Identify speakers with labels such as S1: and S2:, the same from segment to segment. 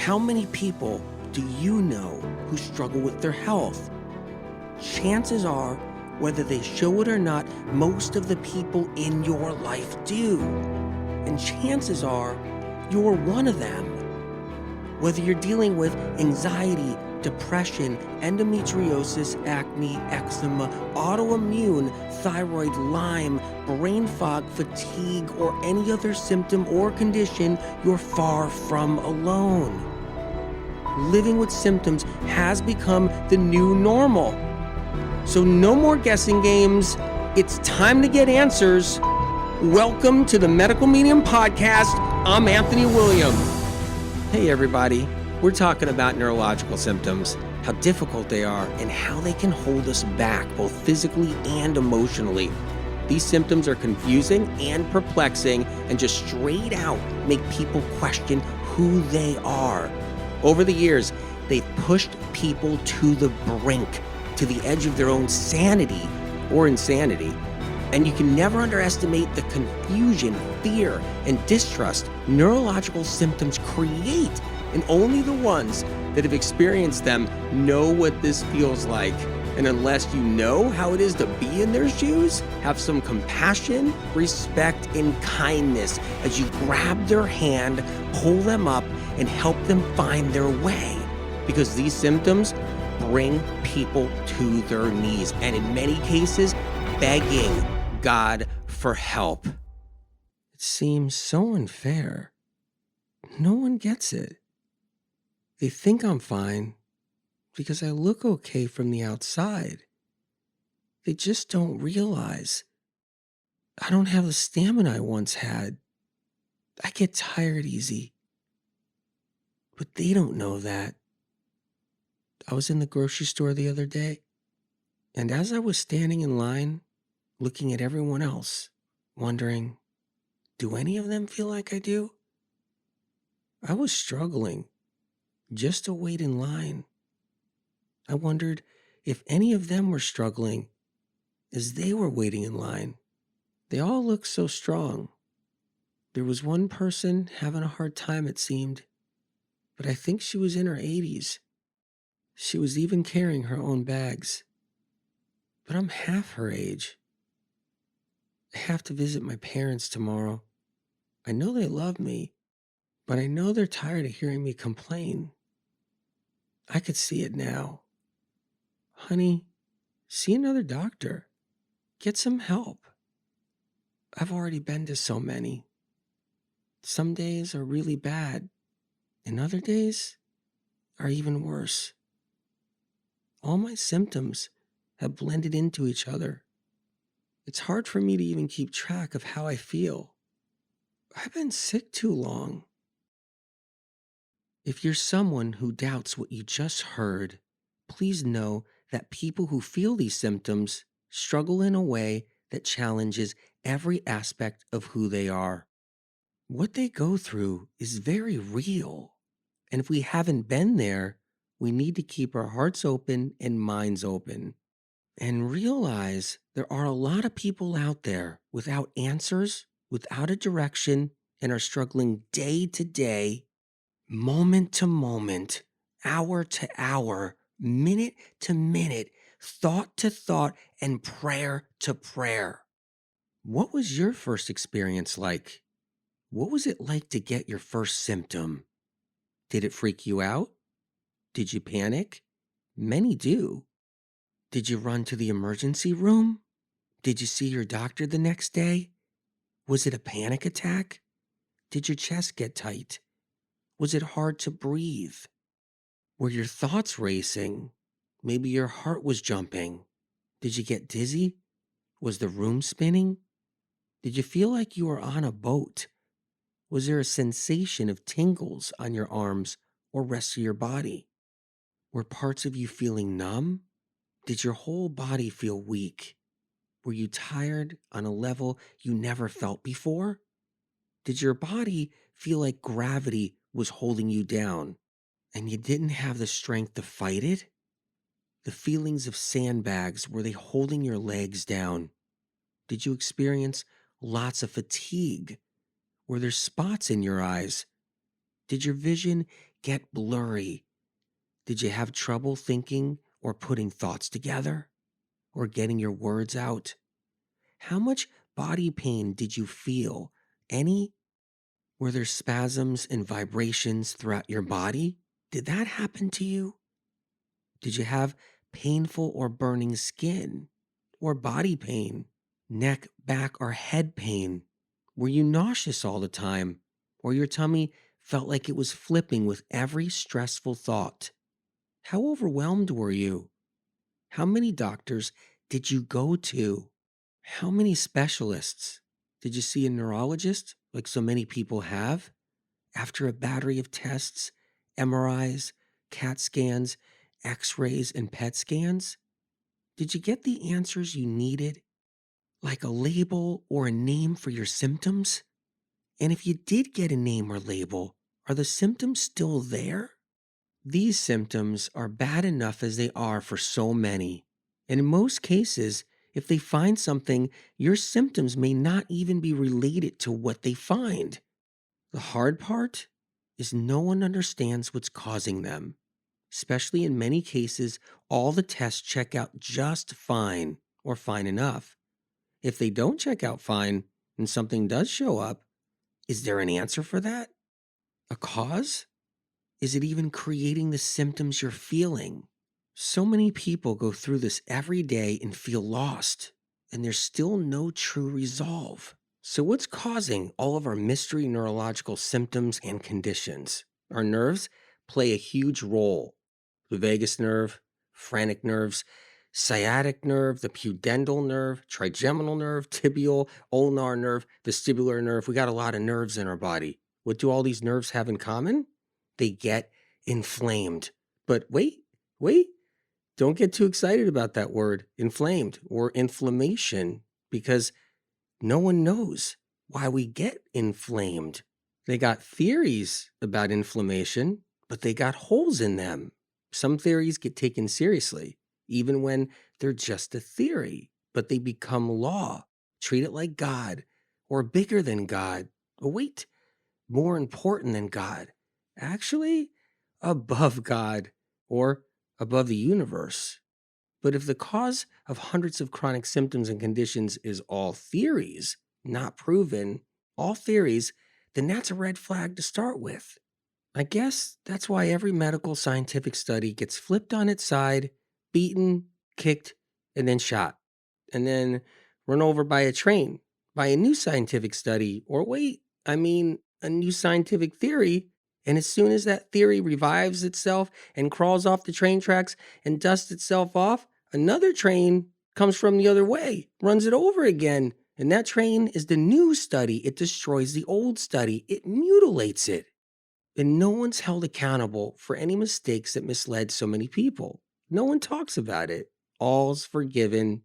S1: How many people do you know who struggle with their health? Chances are, whether they show it or not, most of the people in your life do. And chances are, you're one of them. Whether you're dealing with anxiety, depression, endometriosis, acne, eczema, autoimmune, thyroid, Lyme, brain fog, fatigue, or any other symptom or condition, you're far from alone. Living with symptoms has become the new normal. So no more guessing games. It's time to get answers. Welcome to the Medical Medium Podcast. I'm Anthony William. Hey everybody, we're talking about neurological symptoms, how difficult they are, and how they can hold us back both physically and emotionally. These symptoms are confusing and perplexing and just straight out make people question who they are. Over the years, they've pushed people to the brink, to the edge of their own sanity or insanity. And you can never underestimate the confusion, fear, and distrust neurological symptoms create. And only the ones that have experienced them know what this feels like. And unless you know how it is to be in their shoes, have some compassion, respect, and kindness as you grab their hand, pull them up, and help them find their way. Because these symptoms bring people to their knees, and in many cases, begging God for help. It seems so unfair. No one gets it. They think I'm fine because I look okay from the outside. They just don't realize I don't have the stamina I once had. I get tired easy. But they don't know that. I was in the grocery store the other day, and as I was standing in line, looking at everyone else, wondering, do any of them feel like I do? I was struggling just to wait in line. I wondered if any of them were struggling as they were waiting in line. They all looked so strong. There was one person having a hard time, it seemed, but I think she was in her 80s. She was even carrying her own bags. But I'm half her age. I have to visit my parents tomorrow. I know they love me, but I know they're tired of hearing me complain. I could see it now. Honey, see another doctor. Get some help. I've already been to so many. Some days are really bad, and other days are even worse. All my symptoms have blended into each other. It's hard for me to even keep track of how I feel. I've been sick too long. If you're someone who doubts what you just heard, please know that people who feel these symptoms struggle in a way that challenges every aspect of who they are. What they go through is very real. And if we haven't been there, we need to keep our hearts open and minds open. And realize there are a lot of people out there without answers, without a direction, and are struggling day to day, moment to moment, hour to hour, minute to minute, thought to thought, and prayer to prayer. What was your first experience like? What was it like to get your first symptom? Did it freak you out? Did you panic? Many do. Did you run to the emergency room? Did you see your doctor the next day? Was it a panic attack? Did your chest get tight? Was it hard to breathe? Were your thoughts racing? Maybe your heart was jumping. Did you get dizzy? Was the room spinning? Did you feel like you were on a boat? Was there a sensation of tingles on your arms or rest of your body? Were parts of you feeling numb? Did your whole body feel weak? Were you tired on a level you never felt before? Did your body feel like gravity was holding you down and you didn't have the strength to fight it? The feelings of sandbags, were they holding your legs down? Did you experience lots of fatigue? Were there spots in your eyes? Did your vision get blurry? Did you have trouble thinking or putting thoughts together or getting your words out? How much body pain did you feel? Any? Were there spasms and vibrations throughout your body? Did that happen to you? Did you have painful or burning skin or body pain, neck, back, or head pain? Were you nauseous all the time or your tummy felt like it was flipping with every stressful thought? How overwhelmed were you? How many doctors did you go to? How many specialists? Did you see a neurologist like so many people have? After a battery of tests, MRIs, CAT scans, X-rays, and PET scans? Did you get the answers you needed, like a label or a name for your symptoms? And if you did get a name or label, are the symptoms still there? These symptoms are bad enough as they are for so many. And in most cases, if they find something, your symptoms may not even be related to what they find. The hard part is no one understands what's causing them. Especially in many cases, all the tests check out just fine or fine enough. If they don't check out fine and something does show up, is there an answer for that? A cause? Is it even creating the symptoms you're feeling? So many people go through this every day and feel lost, and there's still no true resolve. So what's causing all of our mystery neurological symptoms and conditions? Our nerves play a huge role. The vagus nerve, phrenic nerves, sciatic nerve, the pudendal nerve, trigeminal nerve, tibial, ulnar nerve, vestibular nerve. We got a lot of nerves in our body. What do all these nerves have in common? They get inflamed. But wait, don't get too excited about that word, inflamed or inflammation, because no one knows why we get inflamed. They got theories about inflammation, but they got holes in them. Some theories get taken seriously, even when they're just a theory, but they become law. Treat it like God, or bigger than God. Oh, wait, more important than God. Actually, above God, or above the universe. But if the cause of hundreds of chronic symptoms and conditions is all theories, not proven, all theories, then that's a red flag to start with. I guess that's why every medical scientific study gets flipped on its side, beaten, kicked, and then shot. And then run over by a train, by a new scientific study, or a new scientific theory. And as soon as that theory revives itself and crawls off the train tracks and dusts itself off, another train comes from the other way, runs it over again. And that train is the new study. It destroys the old study. It mutilates it. And no one's held accountable for any mistakes that misled so many people. No one talks about it. All's forgiven.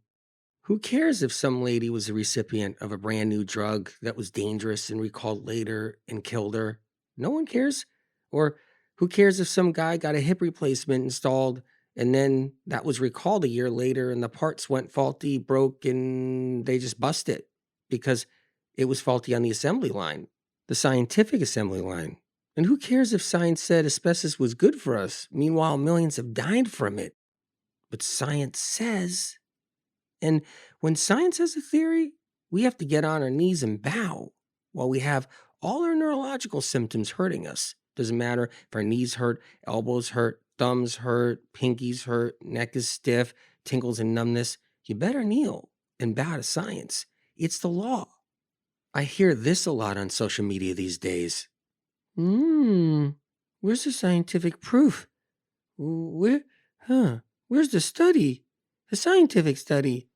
S1: Who cares if some lady was a recipient of a brand new drug that was dangerous and recalled later and killed her? No one cares. Or who cares if some guy got a hip replacement installed and then that was recalled a year later and the parts went faulty, broke, and they just bust it because it was faulty on the assembly line, the scientific assembly line. And who cares if science said asbestos was good for us? Meanwhile, millions have died from it. But science says. And when science has a theory, we have to get on our knees and bow while we have all our neurological symptoms hurting us. Doesn't matter if our knees hurt, elbows hurt, thumbs hurt, pinkies hurt, neck is stiff, tingles and numbness. You better kneel and bow to science. It's the law. I hear this a lot on social media these days. Where's the scientific proof? Where, where's the study? The scientific study.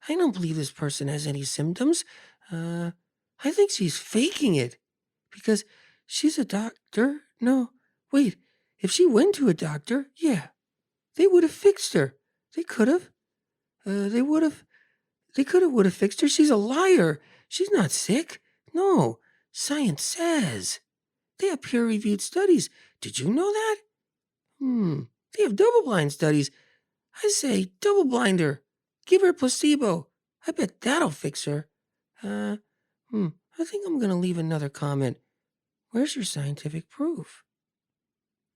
S1: I don't believe this person has any symptoms. I think she's faking it because she's a doctor. No, wait, if she went to a doctor, yeah, they would have fixed her. They could have. They would have fixed her. She's a liar. She's not sick. No, science says. They have peer-reviewed studies. Did you know that? They have double-blind studies. I say double-blind her. Give her a placebo. I bet that'll fix her. I think I'm going to leave another comment. Where's your scientific proof?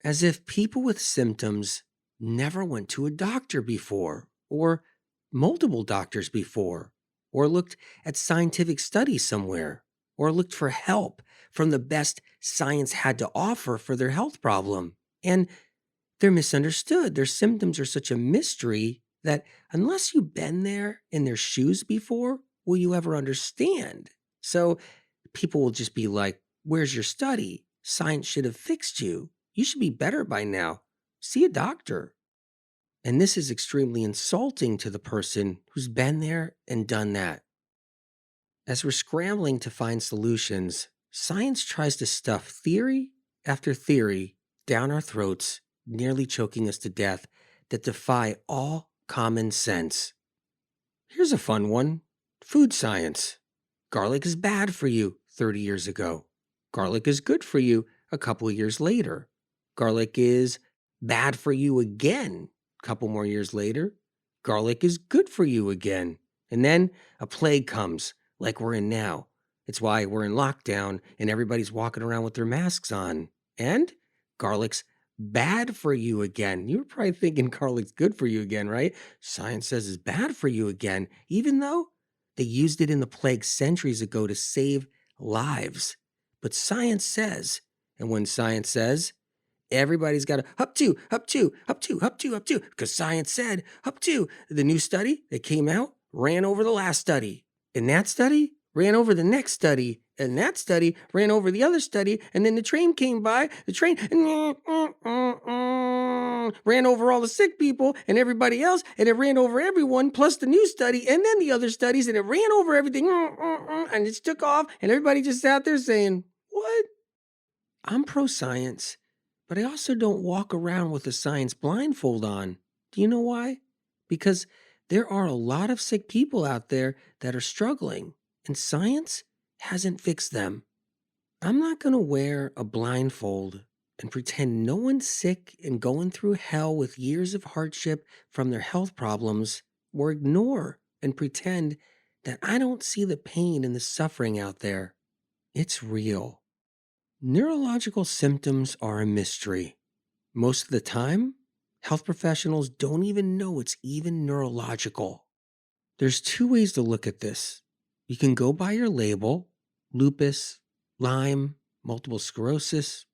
S1: As if people with symptoms never went to a doctor before, or multiple doctors before, or looked at scientific studies somewhere, or looked for help from the best science had to offer for their health problem. And they're misunderstood. Their symptoms are such a mystery that unless you've been there in their shoes before, will you ever understand? So people will just be like, "Where's your study? Science should have fixed you. You should be better by now. See a doctor." And this is extremely insulting to the person who's been there and done that. As we're scrambling to find solutions, science tries to stuff theory after theory down our throats, nearly choking us to death, that defy all common sense. Here's a fun one: food science. Garlic is bad for you 30 years ago. Garlic is good for you a couple of years later. Garlic is bad for you again a couple more years later. Garlic is good for you again. And then a plague comes, like we're in now. It's why we're in lockdown and everybody's walking around with their masks on. And garlic's bad for you again. You were probably thinking garlic's good for you again, right? Science says it's bad for you again, even though they used it in the plague centuries ago to save lives. But science says, and when science says, everybody's got to up to, because science said up to. The new study that came out ran over the last study. And that study ran over the next study. And that study ran over the other study. And then the train came by. The train ran over all the sick people and everybody else. And it ran over everyone, plus the new study. And then the other studies. And it ran over everything. And it took off. And everybody just sat there saying, "What?" I'm pro-science, but I also don't walk around with a science blindfold on. Do you know why? Because there are a lot of sick people out there that are struggling, and science hasn't fixed them. I'm not going to wear a blindfold and pretend no one's sick and going through hell with years of hardship from their health problems, or ignore and pretend that I don't see the pain and the suffering out there. It's real. Neurological symptoms are a mystery. Most of the time, health professionals don't even know it's even neurological. There's two ways to look at this. You can go by your label: lupus, Lyme, multiple sclerosis,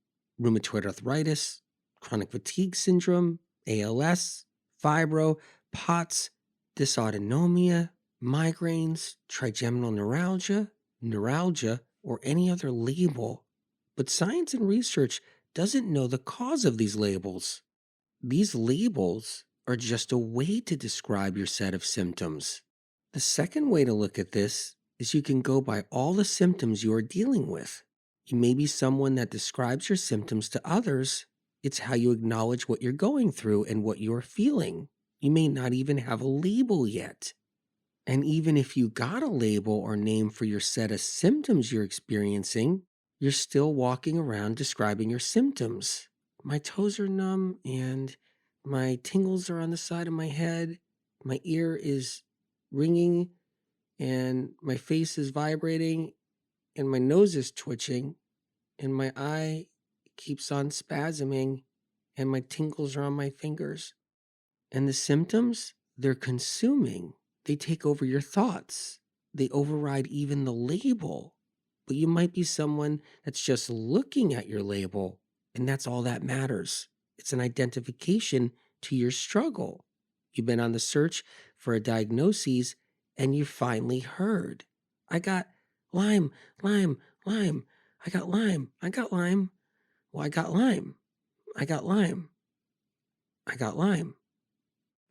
S1: rheumatoid arthritis, chronic fatigue syndrome, ALS, fibro, POTS, dysautonomia, migraines, trigeminal neuralgia, or any other label. But science and research doesn't know the cause of these labels. These labels are just a way to describe your set of symptoms. The second way to look at this is you can go by all the symptoms you are dealing with. You may be someone that describes your symptoms to others. It's how you acknowledge what you're going through and what you're feeling. You may not even have a label yet. And even if you got a label or name for your set of symptoms you're experiencing, you're still walking around describing your symptoms. My toes are numb and my tingles are on the side of my head. My ear is ringing and my face is vibrating and my nose is twitching and my eye keeps on spasming and my tingles are on my fingers. And the symptoms, they're consuming. They take over your thoughts. They override even the label. But you might be someone that's just looking at your label, and that's all that matters. It's an identification to your struggle. You've been on the search for a diagnosis, and you finally heard, "I got Lyme, Lyme, Lyme. I got Lyme, I got Lyme. Well, I got Lyme, I got Lyme, I got Lyme."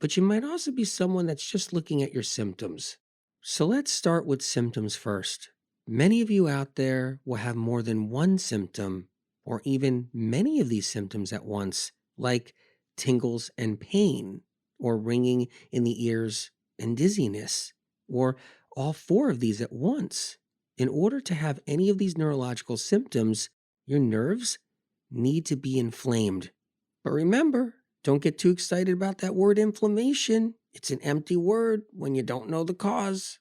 S1: But you might also be someone that's just looking at your symptoms. So let's start with symptoms first. Many of you out there will have more than one symptom, or even many of these symptoms at once, like tingles and pain, or ringing in the ears and dizziness, or all four of these at once. In order to have any of these neurological symptoms, your nerves need to be inflamed. But remember, don't get too excited about that word inflammation. It's an empty word when you don't know the cause.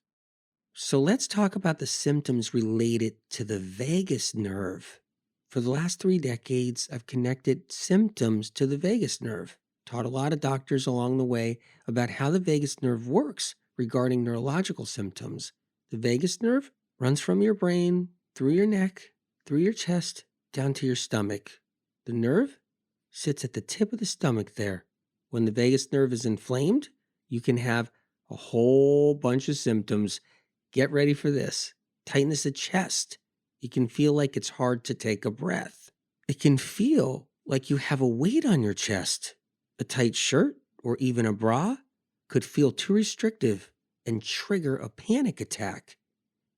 S1: So let's talk about the symptoms related to the vagus nerve. For the last 3 decades, I've connected symptoms to the vagus nerve, taught a lot of doctors along the way about how the vagus nerve works regarding neurological symptoms. The vagus nerve runs from your brain, through your neck, through your chest, down to your stomach. The nerve sits at the tip of the stomach there. When the vagus nerve is inflamed, you can have a whole bunch of symptoms. Get ready for this. Tightness of chest. You can feel like it's hard to take a breath. It can feel like you have a weight on your chest. A tight shirt or even a bra could feel too restrictive and trigger a panic attack.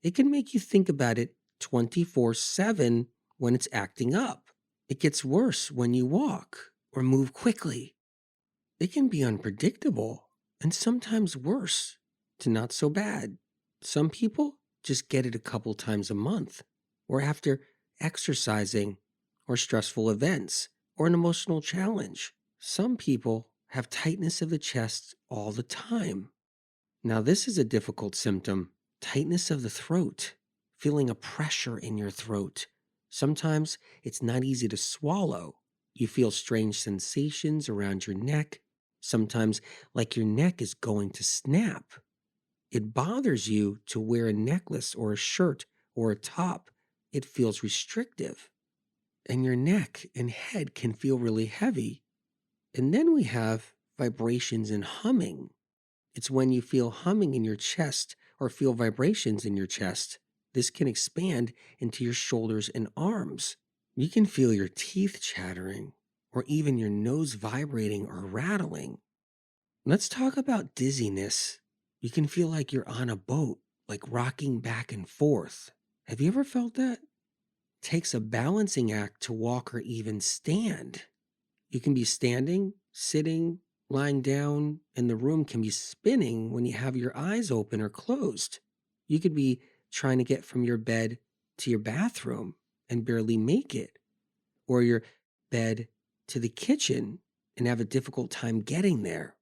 S1: It can make you think about it 24/7 when it's acting up. It gets worse when you walk or move quickly. It can be unpredictable and sometimes worse to not so bad. Some people just get it a couple times a month or after exercising or stressful events or an emotional challenge. Some people have tightness of the chest all the time. Now, this is a difficult symptom. Tightness of the throat, feeling a pressure in your throat. Sometimes it's not easy to swallow. You feel strange sensations around your neck, sometimes like your neck is going to snap. It bothers you to wear a necklace or a shirt or a top. It feels restrictive. And your neck and head can feel really heavy. And then we have vibrations and humming. It's when you feel humming in your chest or feel vibrations in your chest. This can expand into your shoulders and arms. You can feel your teeth chattering or even your nose vibrating or rattling. Let's talk about dizziness. You can feel like you're on a boat, like rocking back and forth. Have you ever felt that? It takes a balancing act to walk or even stand. You can be standing, sitting, lying down, and the room can be spinning when you have your eyes open or closed. You could be trying to get from your bed to your bathroom and barely make it, or your bed to the kitchen and have a difficult time getting there.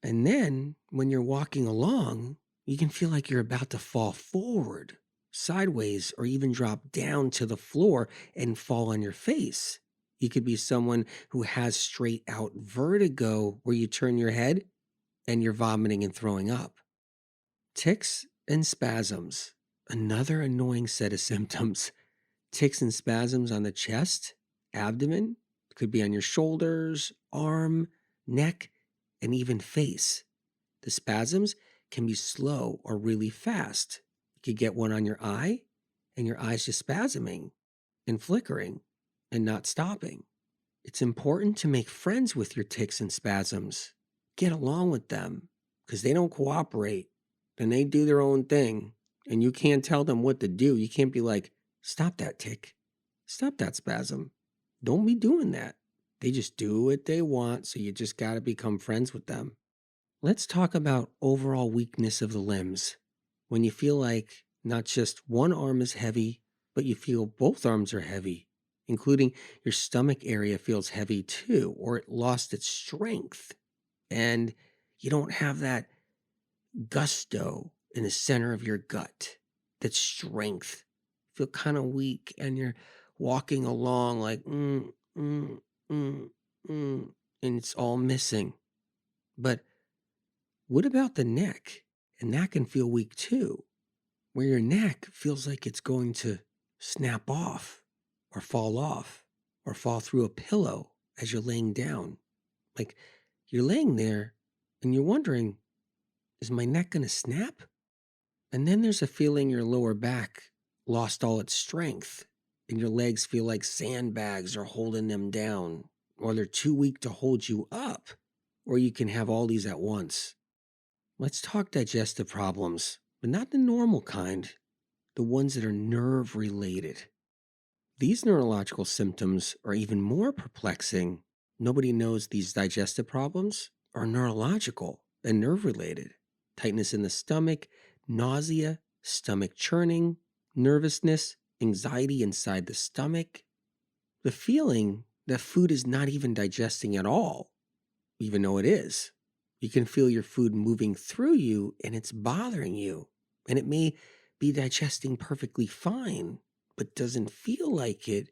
S1: And then when you're walking along, you can feel like you're about to fall forward, sideways, or even drop down to the floor and fall on your face. You could be someone who has straight out vertigo where you turn your head and you're vomiting and throwing up. Tics and spasms, another annoying set of symptoms. Tics and spasms on the chest, abdomen, could be on your shoulders, arm, neck, and even face. The spasms can be slow or really fast. You could get one on your eye and your eye's just spasming and flickering and not stopping. It's important to make friends with your tics and spasms. Get along with them because they don't cooperate and they do their own thing and you can't tell them what to do. You can't be like, stop that tic, stop that spasm. Don't be doing that. They just do what they want, so you just got to become friends with them. Let's talk about overall weakness of the limbs. When you feel like not just one arm is heavy, but you feel both arms are heavy, including your stomach area feels heavy too, or it lost its strength. And you don't have that gusto in the center of your gut, that strength. You feel kind of weak and you're walking along like, and it's all missing. But what about the neck? And that can feel weak too, where your neck feels like it's going to snap off or fall through a pillow as you're laying down. Like you're laying there and you're wondering, is my neck going to snap? And then there's a feeling your lower back lost all its strength and your legs feel like sandbags are holding them down, or they're too weak to hold you up, or you can have all these at once. Let's talk digestive problems, but not the normal kind, the ones that are nerve related. These neurological symptoms are even more perplexing. Nobody knows these digestive problems are neurological and nerve related. Tightness in the stomach, nausea, stomach churning, nervousness, anxiety inside the stomach. The feeling that food is not even digesting at all, even though it is. You can feel your food moving through you and it's bothering you. And it may be digesting perfectly fine, but doesn't feel like it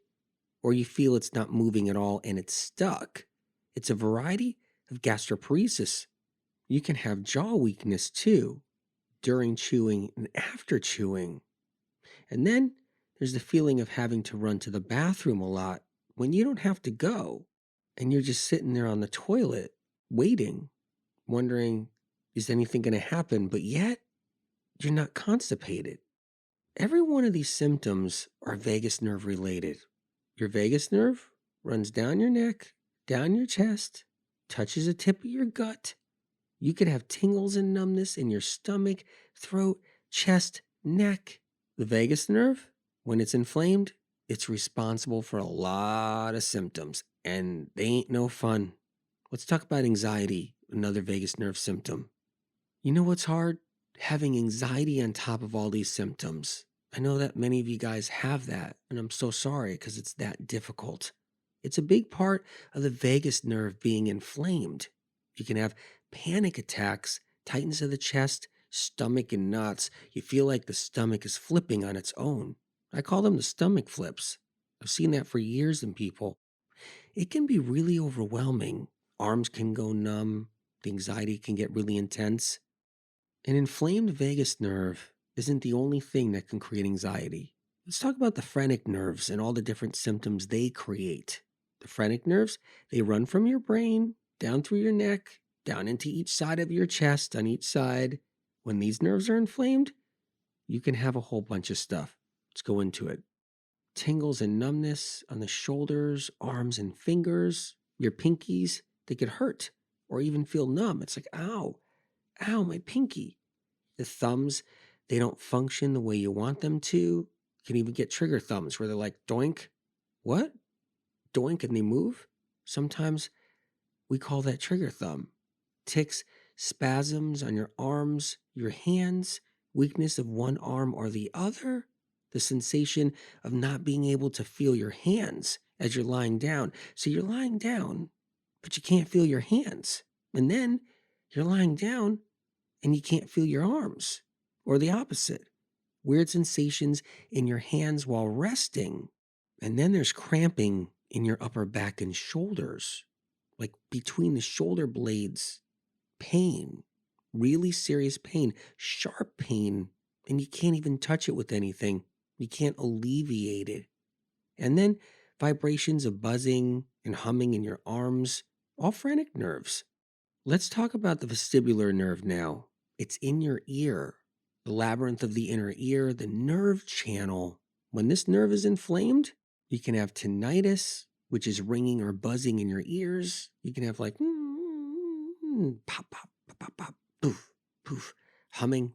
S1: or you feel it's not moving at all and it's stuck. It's a variety of gastroparesis. You can have jaw weakness too, during chewing and after chewing. And then there's the feeling of having to run to the bathroom a lot when you don't have to go. And you're just sitting there on the toilet, waiting, wondering, is anything going to happen? But yet, you're not constipated. Every one of these symptoms are vagus nerve related. Your vagus nerve runs down your neck, down your chest, touches the tip of your gut. You could have tingles and numbness in your stomach, throat, chest, neck. The vagus nerve, when it's inflamed, it's responsible for a lot of symptoms, and they ain't no fun. Let's talk about anxiety, another vagus nerve symptom. You know what's hard? Having anxiety on top of all these symptoms. I know that many of you guys have that, and I'm so sorry because it's that difficult. It's a big part of the vagus nerve being inflamed. You can have panic attacks, tightness of the chest, stomach and knots. You feel like the stomach is flipping on its own. I call them the stomach flips. I've seen that for years in people. It can be really overwhelming. Arms can go numb. The anxiety can get really intense. An inflamed vagus nerve isn't the only thing that can create anxiety. Let's talk about the phrenic nerves and all the different symptoms they create. The phrenic nerves, they run from your brain, down through your neck, down into each side of your chest on each side. When these nerves are inflamed, you can have a whole bunch of stuff. Let's go into it. Tingles and numbness on the shoulders, arms, and fingers. Your pinkies, they could hurt or even feel numb. It's like, ow, my pinky. The thumbs, they don't function the way you want them to. You can even get trigger thumbs where they're like, doink. What? Doink, and they move? Sometimes we call that trigger thumb. Tics, spasms on your arms, your hands, weakness of one arm or the other, the sensation of not being able to feel your hands as you're lying down. So you're lying down, but you can't feel your hands. And then you're lying down and you can't feel your arms, or the opposite. Weird sensations in your hands while resting. And then there's cramping in your upper back and shoulders, like between the shoulder blades. Pain, really serious pain, sharp pain, and you can't even touch it with anything. You can't alleviate it. And then vibrations of buzzing and humming in your arms, all phrenic nerves. Let's talk about the vestibular nerve now. It's in your ear, the labyrinth of the inner ear, the nerve channel. When this nerve is inflamed, you can have tinnitus, which is ringing or buzzing in your ears. You can have like pop, pop, pop, pop, pop, poof, poof, humming.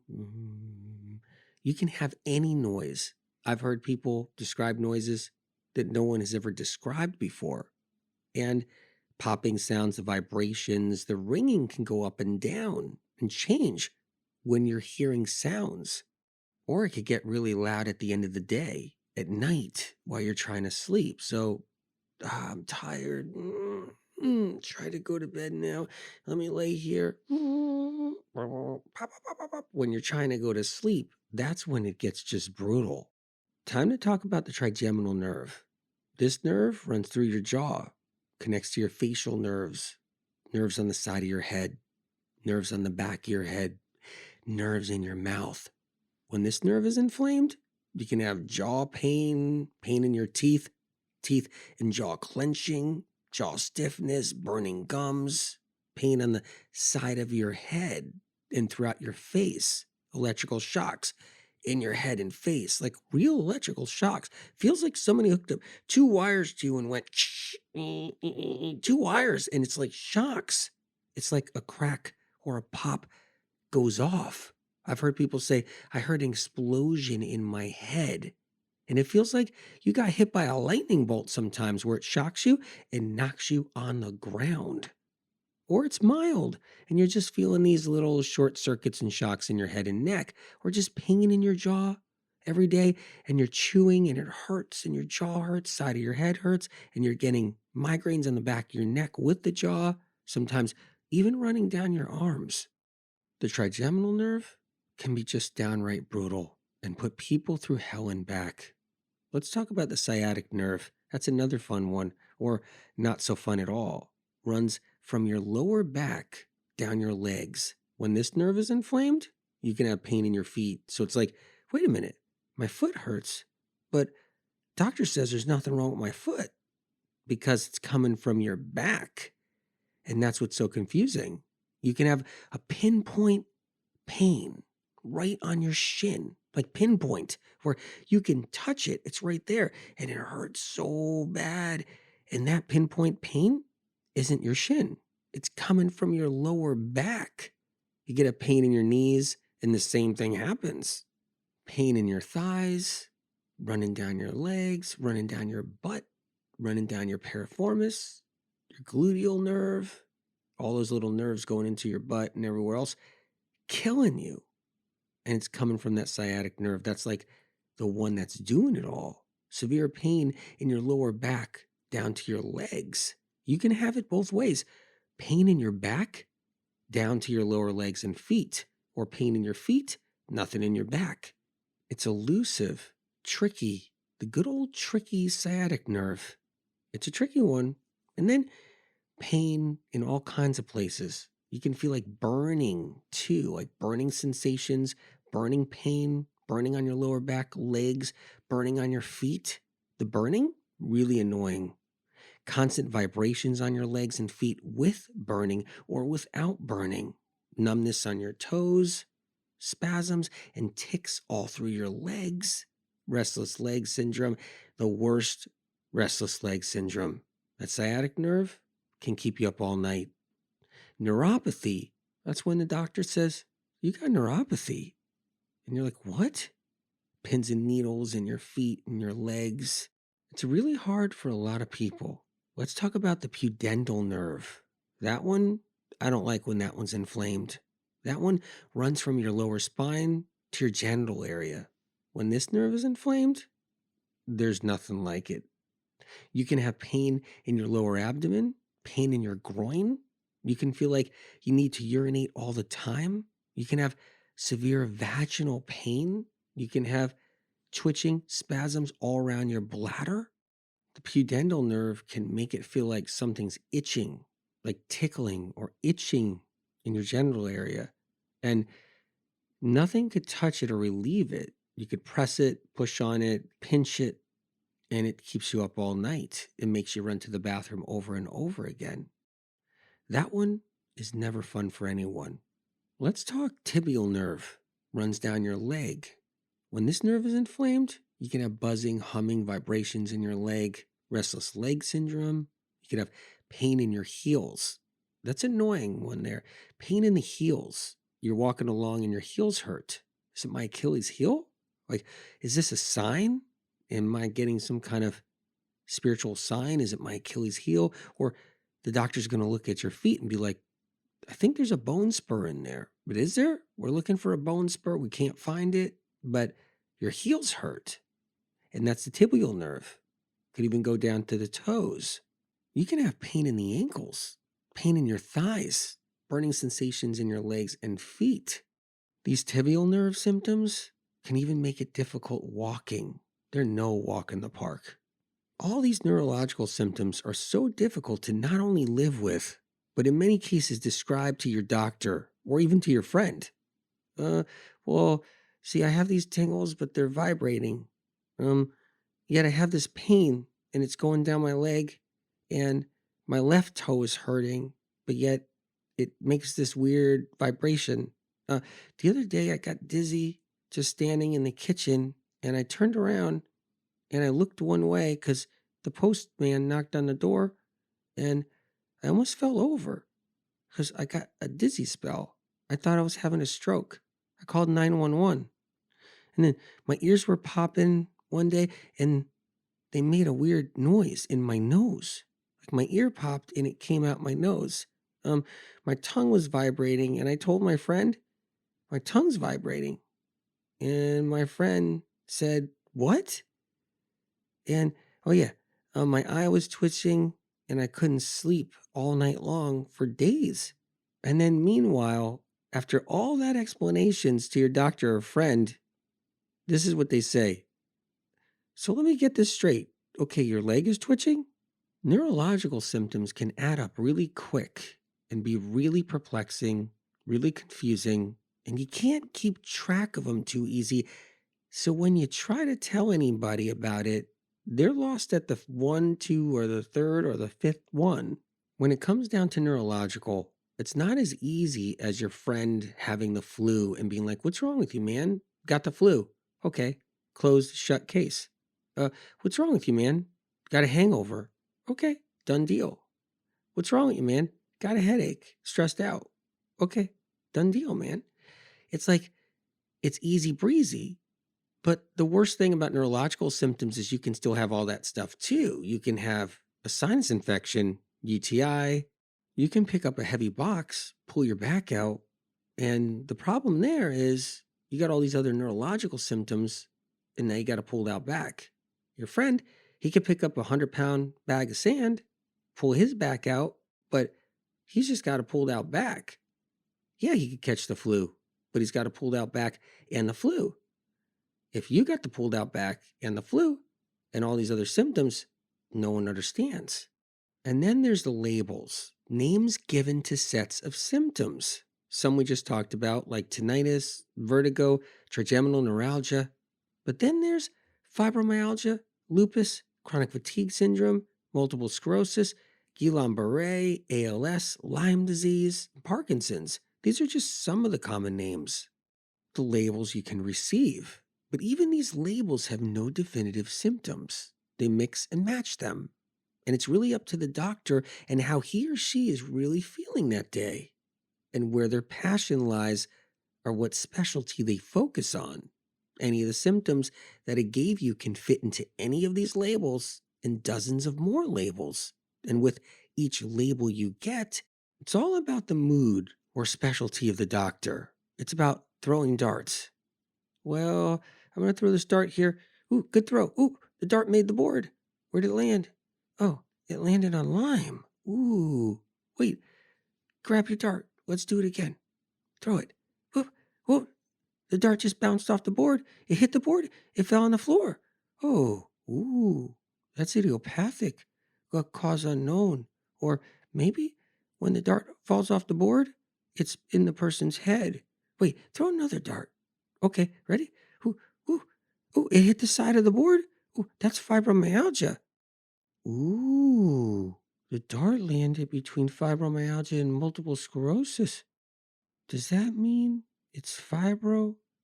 S1: You can have any noise. I've heard people describe noises that no one has ever described before. And popping sounds, the vibrations, the ringing can go up and down and change when you're hearing sounds. Or it could get really loud at the end of the day, at night, while you're trying to sleep. So, I'm tired. Try to go to bed now. Let me lay here. Pop, pop, pop, pop, pop. When you're trying to go to sleep, that's when it gets just brutal. Time to talk about the trigeminal nerve. This nerve runs through your jaw, connects to your facial nerves, nerves on the side of your head, nerves on the back of your head, nerves in your mouth. When this nerve is inflamed, you can have jaw pain, pain in your teeth and jaw clenching, jaw stiffness, burning gums, pain on the side of your head and throughout your face, electrical shocks in your head and face, like real electrical shocks. Feels like somebody hooked up two wires to you and went, two wires, and it's like shocks. It's like a crack or a pop goes off. I've heard people say, I heard an explosion in my head. And it feels like you got hit by a lightning bolt sometimes, where it shocks you and knocks you on the ground. Or it's mild and you're just feeling these little short circuits and shocks in your head and neck, or just pain in your jaw every day, and you're chewing and it hurts and your jaw hurts, side of your head hurts, and you're getting migraines on the back of your neck with the jaw, sometimes even running down your arms. The trigeminal nerve can be just downright brutal and put people through hell and back. Let's talk about the sciatic nerve. That's another fun one, or not so fun at all. Runs from your lower back down your legs. When this nerve is inflamed, you can have pain in your feet. So it's like, wait a minute, my foot hurts, but doctor says there's nothing wrong with my foot because it's coming from your back. And that's what's so confusing. You can have a pinpoint pain right on your shin, like pinpoint, where you can touch it. It's right there and it hurts so bad. And that pinpoint pain isn't your shin, it's coming from your lower back. You get a pain in your knees, and the same thing happens. Pain in your thighs, running down your legs, running down your butt, running down your piriformis, your gluteal nerve, all those little nerves going into your butt and everywhere else, killing you. And it's coming from that sciatic nerve. That's like the one that's doing it all. Severe pain in your lower back down to your legs. You can have it both ways. Pain in your back down to your lower legs and feet, or pain in your feet, nothing in your back. It's elusive, tricky, the good old tricky sciatic nerve. It's a tricky one. And then pain in all kinds of places. You can feel like burning too, like burning sensations, burning pain, burning on your lower back, legs, burning on your feet. The burning, really annoying. Constant vibrations on your legs and feet with burning or without burning. Numbness on your toes, spasms and tics all through your legs. Restless leg syndrome, the worst restless leg syndrome. That sciatic nerve can keep you up all night. Neuropathy, that's when the doctor says, you got neuropathy. And you're like, what? Pins and needles in your feet and your legs. It's really hard for a lot of people. Let's talk about the pudendal nerve. That one, I don't like when that one's inflamed. That one runs from your lower spine to your genital area. When this nerve is inflamed, there's nothing like it. You can have pain in your lower abdomen, pain in your groin. You can feel like you need to urinate all the time. You can have severe vaginal pain. You can have twitching, spasms all around your bladder. The pudendal nerve can make it feel like something's itching, like tickling or itching in your genital area. And nothing could touch it or relieve it. You could press it, push on it, pinch it, and it keeps you up all night. It makes you run to the bathroom over and over again. That one is never fun for anyone. Let's talk tibial nerve. Runs down your leg. When this nerve is inflamed, you can have buzzing, humming, vibrations in your leg, restless leg syndrome. You can have pain in your heels. That's annoying when they're pain in the heels. You're walking along and your heels hurt. Is it my Achilles heel? Like, is this a sign? Am I getting some kind of spiritual sign? Is it my Achilles heel? Or the doctor's going to look at your feet and be like, I think there's a bone spur in there. But is there? We're looking for a bone spur. We can't find it. But your heels hurt. And that's the tibial nerve. Could even go down to the toes. You can have pain in the ankles, pain in your thighs, burning sensations in your legs and feet. These tibial nerve symptoms can even make it difficult walking. They're no walk in the park. All these neurological symptoms are so difficult to not only live with, but in many cases describe to your doctor or even to your friend. Well, see, I have these tingles, but they're vibrating. Yet I have this pain and it's going down my leg and my left toe is hurting, but yet it makes this weird vibration. The other day I got dizzy just standing in the kitchen and I turned around and I looked one way because the postman knocked on the door and I almost fell over because I got a dizzy spell. I thought I was having a stroke. I called 911. And then my ears were popping one day and they made a weird noise in my nose. Like my ear popped and it came out my nose. My tongue was vibrating and I told my friend, my tongue's vibrating. And my friend said, what? And oh yeah, my eye was twitching and I couldn't sleep all night long for days. And then meanwhile, after all that explanations to your doctor or friend, this is what they say. So let me get this straight. Okay, your leg is twitching? Neurological symptoms can add up really quick and be really perplexing, really confusing, and you can't keep track of them too easy. So when you try to tell anybody about it, they're lost at the one, two, or the third, or the fifth one. When it comes down to neurological, it's not as easy as your friend having the flu and being like, "What's wrong with you, man? Got the flu." Okay, closed, shut case. What's wrong with you, man? Got a hangover. Okay, done deal. What's wrong with you, man? Got a headache, stressed out. Okay, done deal, man. It's like, it's easy breezy. But the worst thing about neurological symptoms is you can still have all that stuff too. You can have a sinus infection, UTI. You can pick up a heavy box, pull your back out. And the problem there is you got all these other neurological symptoms, and now you got a pulled out back. Your friend, he could pick up a 100-pound bag of sand, pull his back out, but he's just got a pulled out back. Yeah, he could catch the flu, but he's got a pulled out back and the flu. If you got the pulled out back and the flu and all these other symptoms, no one understands. And then there's the labels, names given to sets of symptoms. Some we just talked about, like tinnitus, vertigo, trigeminal neuralgia. But then there's fibromyalgia, lupus, chronic fatigue syndrome, multiple sclerosis, Guillain-Barré, ALS, Lyme disease, Parkinson's. These are just some of the common names, the labels you can receive. But even these labels have no definitive symptoms. They mix and match them. And it's really up to the doctor and how he or she is really feeling that day. And where their passion lies or what specialty they focus on. Any of the symptoms that it gave you can fit into any of these labels and dozens of more labels. And with each label you get, it's all about the mood or specialty of the doctor. It's about throwing darts. Well, I'm going to throw this dart here. Ooh, good throw. Ooh, the dart made the board. Where did it land? Oh, it landed on Lyme. Ooh, wait, grab your dart. Let's do it again. Throw it. Whoop, whoop. The dart just bounced off the board. It hit the board. It fell on the floor. Oh, ooh, that's idiopathic. Got cause unknown. Or maybe when the dart falls off the board, it's in the person's head. Wait, throw another dart. Okay, ready? Ooh, ooh, ooh, it hit the side of the board. Ooh, that's fibromyalgia. Ooh, the dart landed between fibromyalgia and multiple sclerosis. Does that mean it's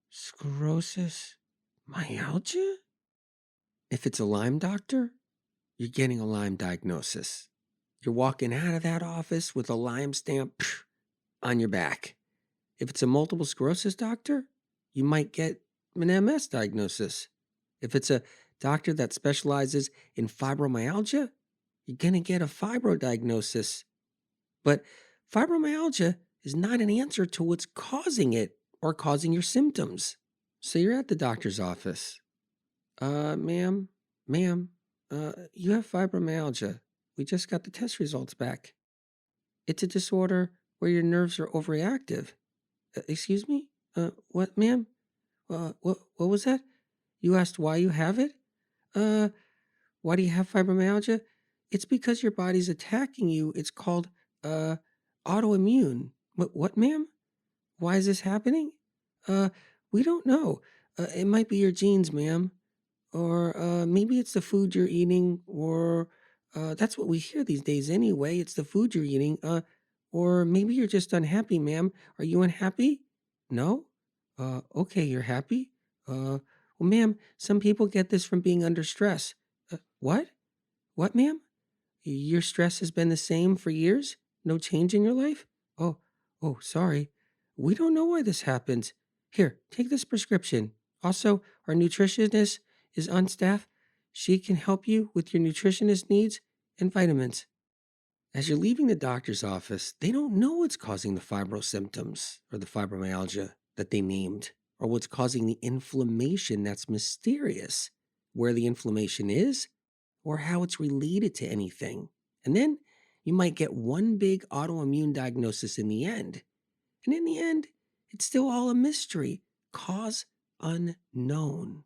S1: sclerosis, myalgia? If it's a Lyme doctor, you're getting a Lyme diagnosis. You're walking out of that office with a Lyme stamp on your back. If it's a multiple sclerosis doctor, you might get an MS diagnosis. If it's a doctor that specializes in fibromyalgia, you're going to get a fibro diagnosis. But fibromyalgia is not an answer to what's causing it or causing your symptoms. So you're at the doctor's office. Ma'am, you have fibromyalgia. We just got the test results back. It's a disorder where your nerves are overreactive. Excuse me? What, ma'am? What was that? You asked why you have it? Uh, why do you have fibromyalgia? It's because your body's attacking you. It's called, uh, autoimmune. What, ma'am? Why is this happening? Uh, we don't know. It might be your genes, ma'am. Or maybe it's the food you're eating, or that's what we hear these days anyway. It's the food you're eating. Or maybe you're just unhappy, ma'am. Are you unhappy? No? Okay, you're happy? Well, ma'am, some people get this from being under stress. What? What, ma'am? Your stress has been the same for years? No change in your life? Oh, sorry. We don't know why this happens. Here, take this prescription. Also, our nutritionist is on staff. She can help you with your nutritionist needs and vitamins. As you're leaving the doctor's office, they don't know what's causing the fibro symptoms or the fibromyalgia that they named, or what's causing the inflammation that's mysterious, where the inflammation is, or how it's related to anything. And then you might get one big autoimmune diagnosis in the end. And in the end, it's still all a mystery. Cause unknown.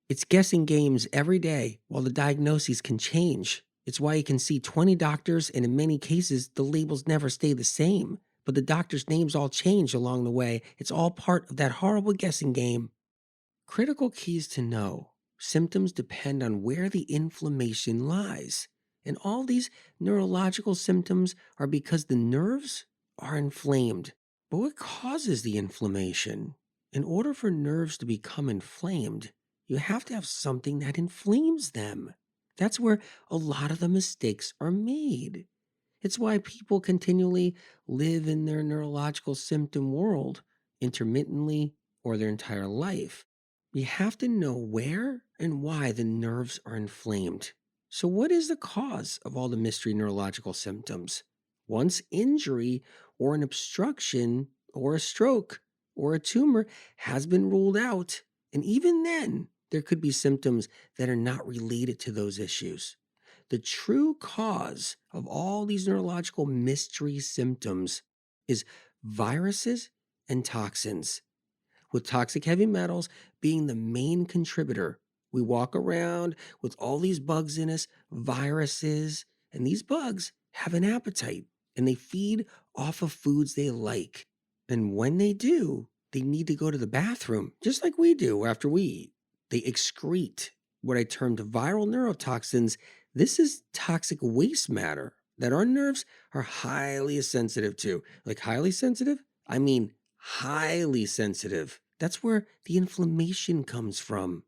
S1: It's guessing games every day while the diagnoses can change. It's why you can see 20 doctors, and in many cases, the labels never stay the same. But the doctors' names all change along the way. It's all part of that horrible guessing game. Critical keys to know: symptoms depend on where the inflammation lies. And all these neurological symptoms are because the nerves are inflamed. But what causes the inflammation? In order for nerves to become inflamed, you have to have something that inflames them. That's where a lot of the mistakes are made. It's why people continually live in their neurological symptom world intermittently or their entire life. You have to know where and why the nerves are inflamed. So, what is the cause of all the mystery neurological symptoms? Once injury or an obstruction or a stroke or a tumor has been ruled out, and even then, there could be symptoms that are not related to those issues. The true cause of all these neurological mystery symptoms is viruses and toxins, with toxic heavy metals being the main contributor. We walk around with all these bugs in us, viruses, and these bugs have an appetite and they feed off of foods they like. And when they do, they need to go to the bathroom, just like we do after we eat. They excrete what I termed viral neurotoxins. This is toxic waste matter that our nerves are highly sensitive to. Like highly sensitive? I mean highly sensitive. That's where the inflammation comes from.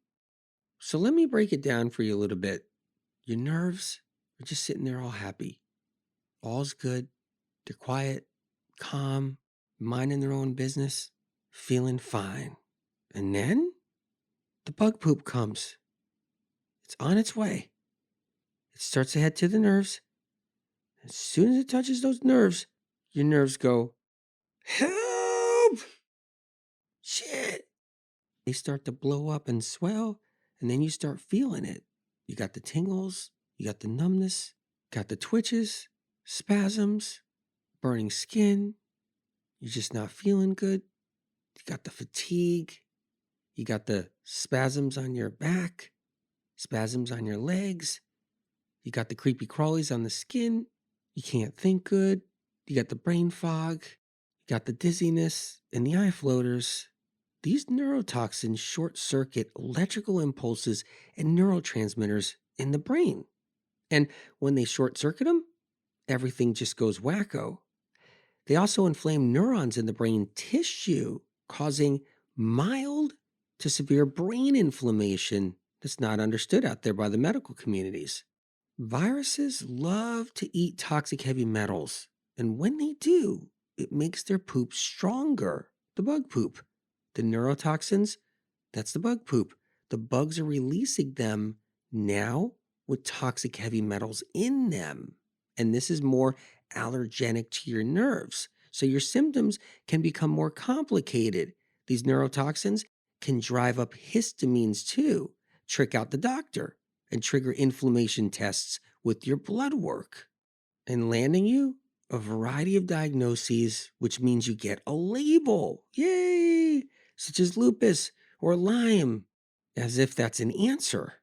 S1: So let me break it down for you a little bit. Your nerves are just sitting there all happy. All's good. They're quiet, calm, minding their own business, feeling fine. And then the bug poop comes. It's on its way. It starts to head to the nerves. As soon as it touches those nerves, your nerves go, "Help! Shit!" They start to blow up and swell, and then you start feeling it. You got the tingles, you got the numbness, got the twitches, spasms, burning skin. You're just not feeling good. You got the fatigue. You got the spasms on your back, spasms on your legs. You got the creepy crawlies on the skin. You can't think good. You got the brain fog. You got the dizziness and the eye floaters. These neurotoxins short circuit electrical impulses and neurotransmitters in the brain. And when they short circuit them, everything just goes wacko. They also inflame neurons in the brain tissue, causing mild to severe brain inflammation that's not understood out there by the medical communities. Viruses love to eat toxic heavy metals, and when they do, it makes their poop stronger, the bug poop. The neurotoxins, that's the bug poop. The bugs are releasing them now with toxic heavy metals in them. And this is more allergenic to your nerves. So your symptoms can become more complicated. These neurotoxins can drive up histamines too, trick out the doctor, and trigger inflammation tests with your blood work, and landing you a variety of diagnoses, which means you get a label. Yay! Such as lupus or Lyme, as if that's an answer.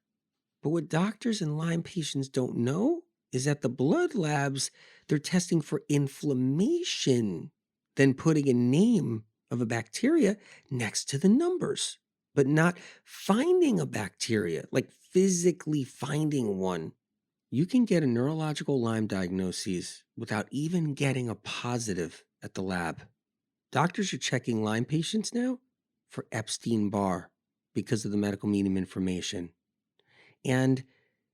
S1: But what doctors and Lyme patients don't know is that the blood labs, they're testing for inflammation, then putting a name of a bacteria next to the numbers, but not finding a bacteria, like physically finding one. You can get a neurological Lyme diagnosis without even getting a positive at the lab. Doctors are checking Lyme patients now for Epstein-Barr because of the medical medium information. And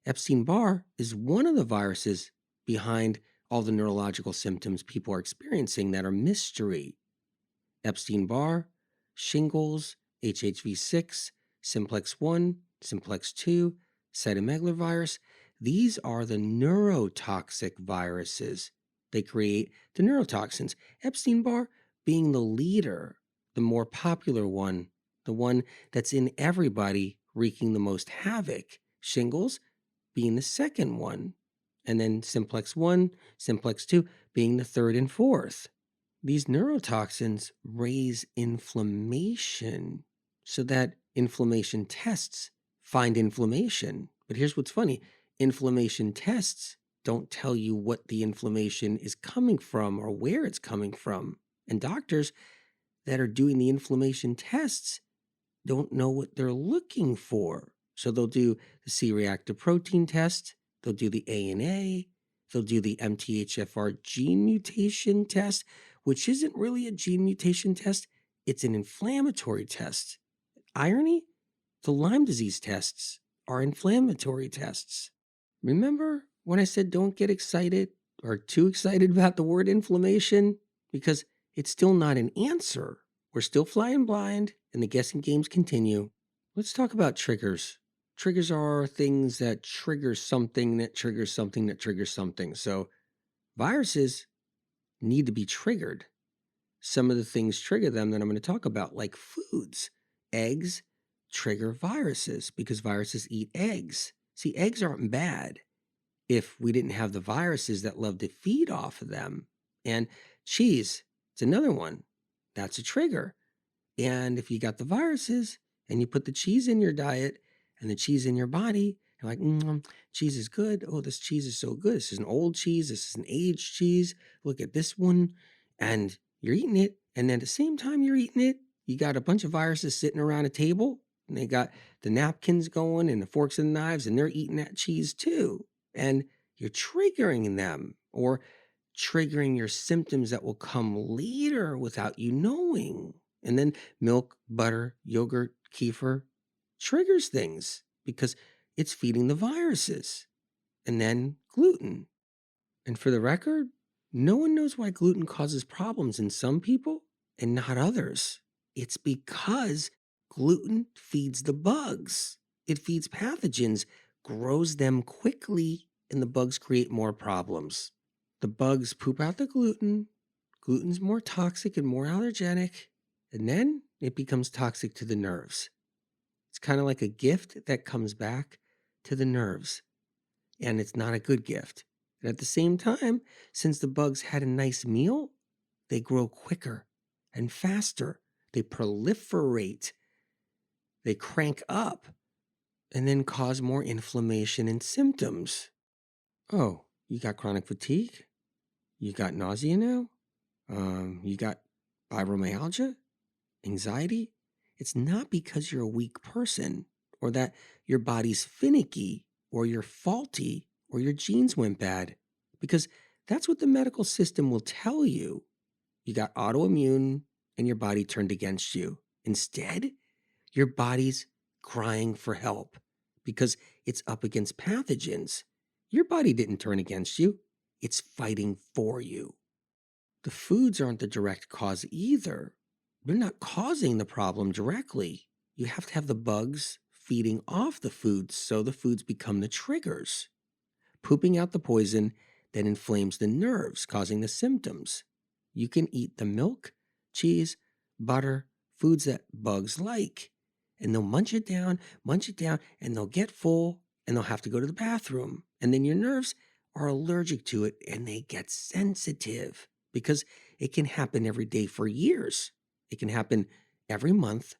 S1: Epstein-Barr is one of the viruses behind all the neurological symptoms people are experiencing that are mystery. Epstein-Barr, shingles, HHV6, simplex 1, simplex 2, cytomegalovirus. These are the neurotoxic viruses. They create the neurotoxins. Epstein-Barr being the leader, the more popular one, the one that's in everybody, wreaking the most havoc. Shingles being the second one. And then simplex 1, simplex 2 being the third and fourth. These neurotoxins raise inflammation so that inflammation tests find inflammation. But here's what's funny. Inflammation tests don't tell you what the inflammation is coming from or where it's coming from. And doctors that are doing the inflammation tests don't know what they're looking for. So they'll do the C-reactive protein test, they'll do the ANA, they'll do the MTHFR gene mutation test, which isn't really a gene mutation test, it's an inflammatory test. Irony? The Lyme disease tests are inflammatory tests. Remember when I said don't get excited or too excited about the word inflammation? Because it's still not an answer. We're still flying blind and the guessing games continue. Let's talk about triggers. Triggers are things that trigger something that triggers something that triggers something. So viruses need to be triggered. Some of the things trigger them that I'm going to talk about, like foods. Eggs trigger viruses because viruses eat eggs. See, eggs aren't bad if we didn't have the viruses that love to feed off of them. And cheese, it's another one. That's a trigger. And if you got the viruses and you put the cheese in your diet and the cheese in your body, you're like, cheese is good. Oh, this cheese is so good. This is an old cheese. This is an aged cheese. Look at this one. And you're eating it. And then at the same time you're eating it, you got a bunch of viruses sitting around a table and they got the napkins going and the forks and knives and they're eating that cheese too. And you're triggering them or triggering your symptoms that will come later without you knowing. And then milk, butter, yogurt, kefir triggers things because it's feeding the viruses. And then gluten. And for the record, no one knows why gluten causes problems in some people and not others. It's because gluten feeds the bugs. It feeds pathogens, grows them quickly, and the bugs create more problems. The bugs poop out the gluten. Gluten's more toxic and more allergenic, and then it becomes toxic to the nerves. It's kind of like a gift that comes back to the nerves, and it's not a good gift. And at the same time, since the bugs had a nice meal, they grow quicker and faster. They proliferate. They crank up and then cause more inflammation and symptoms. Oh, you got chronic fatigue? You got nausea now? You got fibromyalgia? Anxiety? It's not because you're a weak person or that your body's finicky or you're faulty or your genes went bad, because that's what the medical system will tell you. You got autoimmune and your body turned against you. Instead, your body's crying for help because it's up against pathogens. Your body didn't turn against you. It's fighting for you. The foods aren't the direct cause either. They're not causing the problem directly. You have to have the bugs feeding off the foods so the foods become the triggers, pooping out the poison that inflames the nerves, causing the symptoms. You can eat the milk, cheese, butter, foods that bugs like, and they'll munch it down, and they'll get full, and they'll have to go to the bathroom. And then your nerves are allergic to it, and they get sensitive because it can happen every day for years. It can happen every month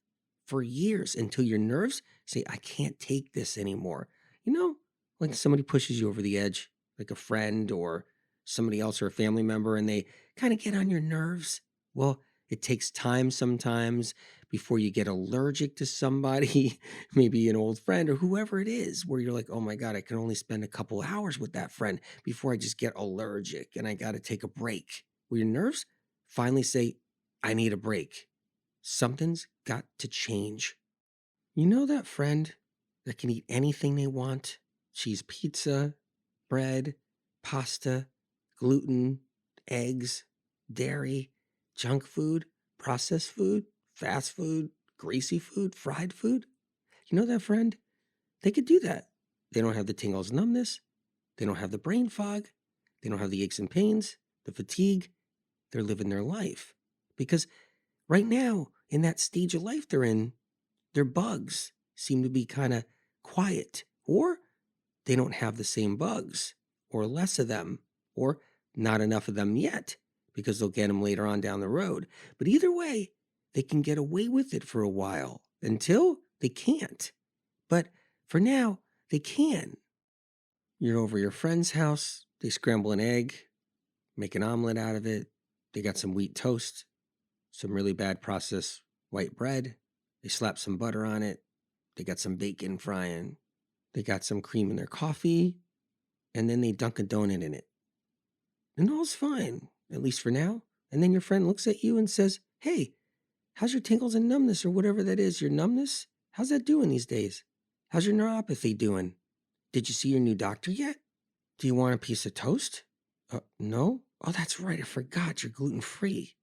S1: for years until your nerves say, I can't take this anymore. You know, like somebody pushes you over the edge, like a friend or somebody else or a family member, and they kind of get on your nerves. Well, it takes time sometimes before you get allergic to somebody, maybe an old friend or whoever it is, where you're like, oh my God, I can only spend a couple hours with that friend before I just get allergic and I got to take a break. Well, your nerves finally say, I need a break. Something's got to change. You know that friend that can eat anything they want? Cheese pizza, bread, pasta, gluten, eggs, dairy, junk food, processed food, fast food, greasy food, fried food. You know that friend? They could do that. They don't have the tingles, numbness. They don't have the brain fog. They don't have the aches and pains, the fatigue. They're living their life. Because right now, in that stage of life they're in, their bugs seem to be kind of quiet, or they don't have the same bugs, or less of them, or not enough of them yet, because they'll get them later on down the road. But either way, they can get away with it for a while until they can't. But For now, they can. You're over your friend's house, they scramble an egg, make an omelet out of it. They got some wheat toast, some really bad processed white bread. They slap some butter on it. They got some bacon frying. They got some cream in their coffee, and then they dunk a donut in it. And all's fine, at least for now. And then your friend looks at you and says, "Hey, how's your tingles and numbness or whatever that is, your numbness? How's that doing these days? How's your neuropathy doing? Did you see your new doctor yet? Do you want a piece of toast? No? Oh, that's right. I forgot you're gluten-free."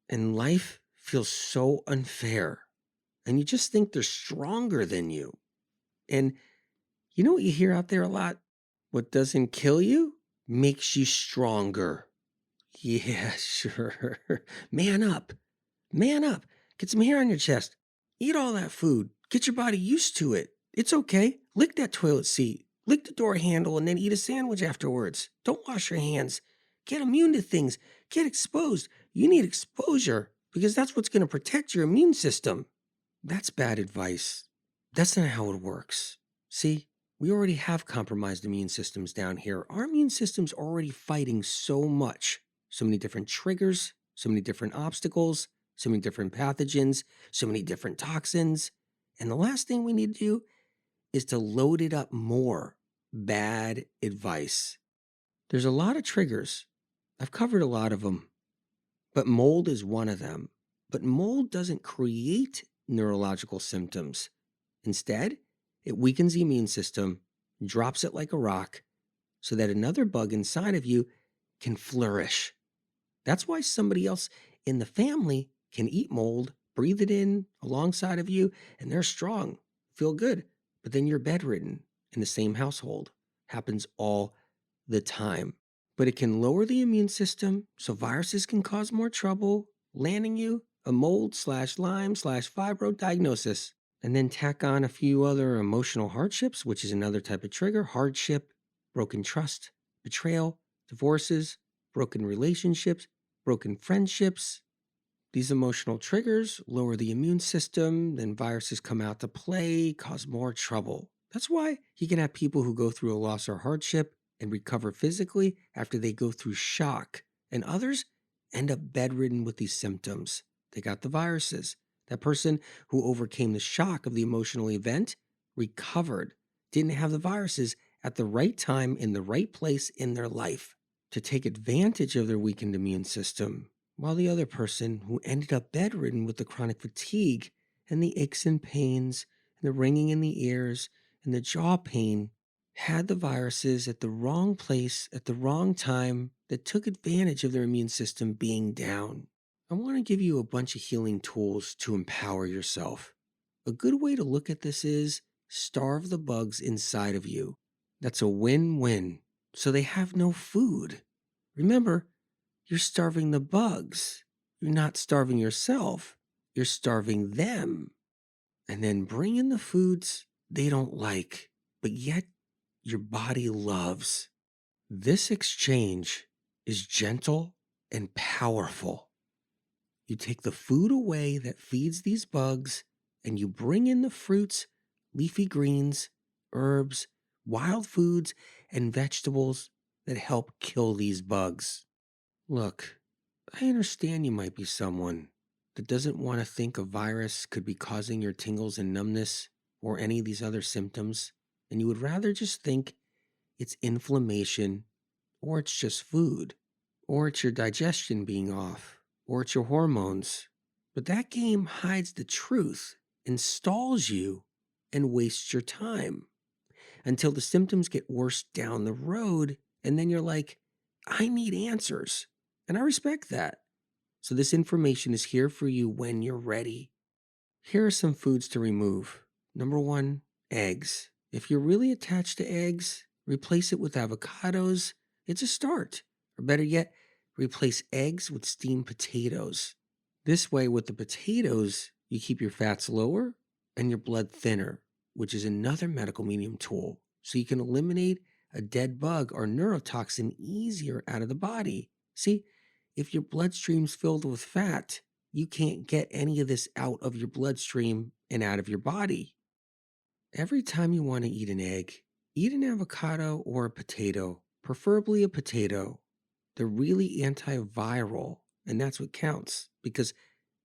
S1: And life feels so unfair. And you just think they're stronger than you. And you know what you hear out there a lot? What doesn't kill you makes you stronger. Yeah, sure. Man up. Man up. Get some hair on your chest. Eat all that food. Get your body used to it. It's okay. Lick that toilet seat. Lick the door handle and then eat a sandwich afterwards. Don't wash your hands. Get immune to things. Get exposed. You need exposure because that's what's going to protect your immune system. That's bad advice. That's not how it works. See, we already have compromised immune systems down here. Our immune system's already fighting so much. So many different triggers, so many different obstacles, so many different pathogens, so many different toxins. And the last thing we need to do is to load it up more. Bad advice. There's a lot of triggers. I've covered a lot of them, but mold is one of them. But mold doesn't create neurological symptoms. Instead, it weakens the immune system, drops it like a rock, so that another bug inside of you can flourish. That's why somebody else in the family can eat mold, breathe it in alongside of you, and they're strong, feel good. But then you're bedridden in the same household. Happens all the time. But it can lower the immune system, so viruses can cause more trouble, landing you a mold/Lyme/fibro diagnosis. And then tack on a few other emotional hardships, which is another type of trigger: hardship, broken trust, betrayal, divorces, broken relationships, broken friendships. These emotional triggers lower the immune system, then viruses come out to play, cause more trouble. That's why you can have people who go through a loss or hardship and recover physically after they go through shock, and others end up bedridden with these symptoms. They got the viruses. That person who overcame the shock of the emotional event recovered, didn't have the viruses at the right time in the right place in their life to take advantage of their weakened immune system, while the other person who ended up bedridden with the chronic fatigue and the aches and pains and the ringing in the ears and the jaw pain had the viruses at the wrong place at the wrong time that took advantage of their immune system being down. I want to give you a bunch of healing tools to empower yourself. A good way to look at this is starve the bugs inside of you. That's a win-win. So they have no food. Remember, you're starving the bugs. You're not starving yourself. You're starving them. And then bring in the foods they don't like, but yet your body loves. This exchange is gentle and powerful. You take the food away that feeds these bugs, and you bring in the fruits, leafy greens, herbs, wild foods, and vegetables that help kill these bugs. Look, I understand you might be someone that doesn't want to think a virus could be causing your tingles and numbness or any of these other symptoms, and you would rather just think it's inflammation, or it's just food, or it's your digestion being off, or it's your hormones. But that game hides the truth and stalls you and wastes your time until the symptoms get worse down the road. And then you're like, I need answers. And I respect that. So this information is here for you when you're ready. Here are some foods to remove. Number 1, eggs. If you're really attached to eggs, replace it with avocados. It's a start. Or better yet, replace eggs with steamed potatoes. This way, with the potatoes, you keep your fats lower and your blood thinner, which is another medical medium tool. So you can eliminate a dead bug or neurotoxin easier out of the body. See, if your bloodstream's filled with fat, you can't get any of this out of your bloodstream and out of your body. Every time you want to eat an egg, eat an avocado or a potato, preferably a potato. They're really antiviral, and that's what counts because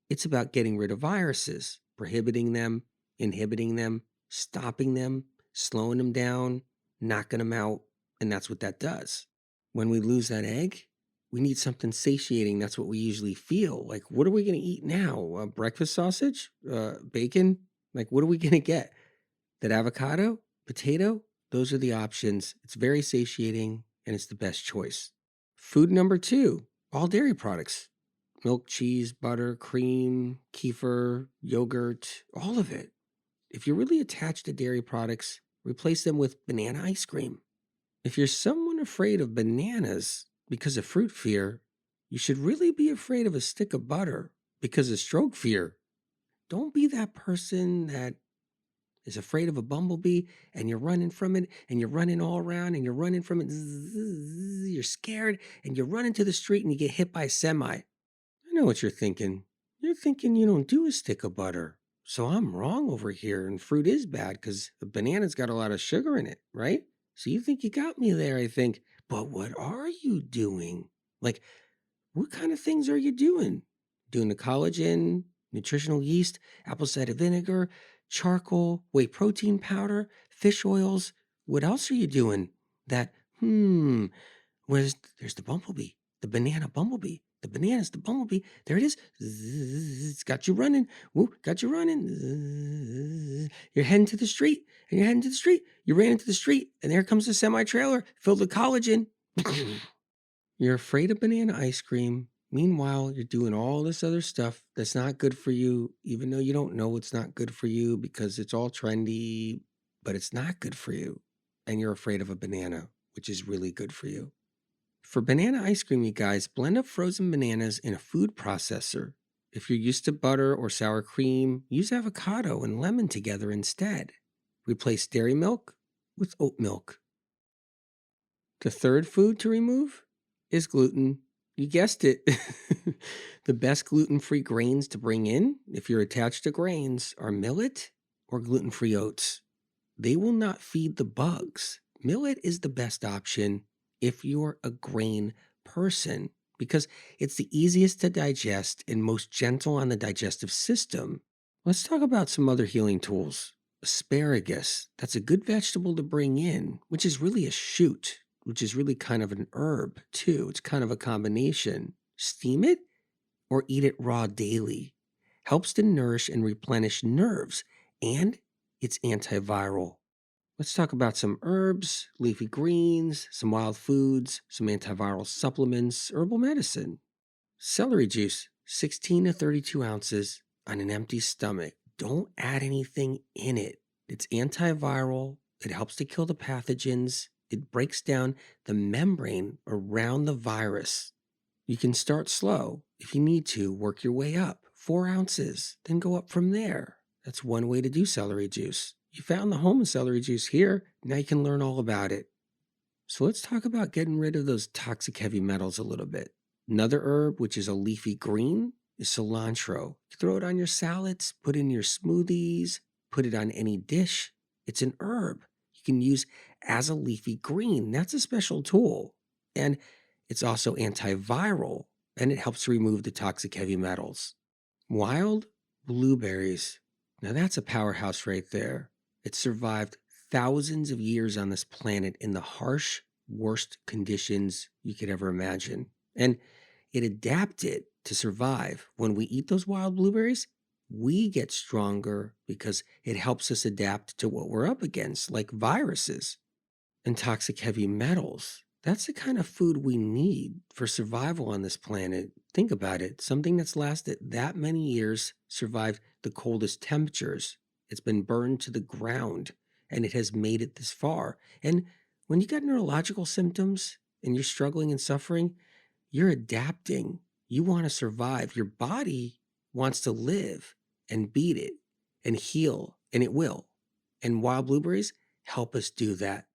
S1: it's about getting rid of viruses, prohibiting them, inhibiting them, stopping them, slowing them down, knocking them out, and that's what that does. When we lose that egg, we need something satiating. That's what we usually feel. Like, what are we going to eat now? Breakfast sausage? Bacon? Like, what are we going to get? That avocado? Potato? Those are the options. It's very satiating, and it's the best choice. Food number 2, all dairy products. Milk, cheese, butter, cream, kefir, yogurt, all of it. If you're really attached to dairy products, replace them with banana ice cream. If you're someone afraid of bananas because of fruit fear, you should really be afraid of a stick of butter because of stroke fear. Don't be that person that is afraid of a bumblebee and you're running from it and you're running all around and you're running from it. You're scared and you run into the street and you get hit by a semi. I know what you're thinking. You're thinking you don't do a stick of butter. So I'm wrong over here and fruit is bad because the banana's got a lot of sugar in it, right? So you think you got me there, I think. But what are you doing? Like, what kind of things are you doing? Doing the collagen, nutritional yeast, apple cider vinegar, charcoal, whey protein powder, fish oils. What else are you doing? That, there's the bumblebee, the banana bumblebee. The banana's the bumblebee. There it is. It's got you running. Woo, got you running. You're heading to the street, and you're heading to the street. You ran into the street, and there comes the semi-trailer filled with collagen. You're afraid of banana ice cream. Meanwhile, you're doing all this other stuff that's not good for you, even though you don't know it's not good for you because it's all trendy, but it's not good for you. And you're afraid of a banana, which is really good for you. For banana ice cream, you guys, blend up frozen bananas in a food processor. If you're used to butter or sour cream, use avocado and lemon together instead. Replace dairy milk with oat milk. The third food to remove is gluten. You guessed it. The best gluten-free grains to bring in, if you're attached to grains, are millet or gluten-free oats. They will not feed the bugs. Millet is the best option if you're a grain person because it's the easiest to digest and most gentle on the digestive system. Let's talk about some other healing tools. Asparagus, that's a good vegetable to bring in, which is really a shoot, which is really kind of an herb too. It's kind of a combination. Steam it or eat it raw daily. Helps to nourish and replenish nerves, and it's antiviral. Let's talk about some herbs, leafy greens, some wild foods, some antiviral supplements, herbal medicine. Celery juice, 16 to 32 ounces on an empty stomach. Don't add anything in it. It's antiviral. It helps to kill the pathogens. It breaks down the membrane around the virus. You can start slow. If you need to, work your way up. 4 ounces, then go up from there. That's one way to do celery juice. You found the home of celery juice here. Now you can learn all about it. So let's talk about getting rid of those toxic heavy metals a little bit. Another herb, which is a leafy green, is cilantro. You throw it on your salads, put it in your smoothies, put it on any dish. It's an herb you can use as a leafy green. That's a special tool. And it's also antiviral, and it helps to remove the toxic heavy metals. Wild blueberries. Now that's a powerhouse right there. It survived thousands of years on this planet in the harsh, worst conditions you could ever imagine. And it adapted to survive. When we eat those wild blueberries, we get stronger because it helps us adapt to what we're up against, like viruses and toxic heavy metals. That's the kind of food we need for survival on this planet. Think about it. Something that's lasted that many years survived the coldest temperatures. It's been burned to the ground, and it has made it this far. And when you got neurological symptoms and you're struggling and suffering, you're adapting. You want to survive. Your body wants to live and beat it and heal, and it will. And wild blueberries help us do that.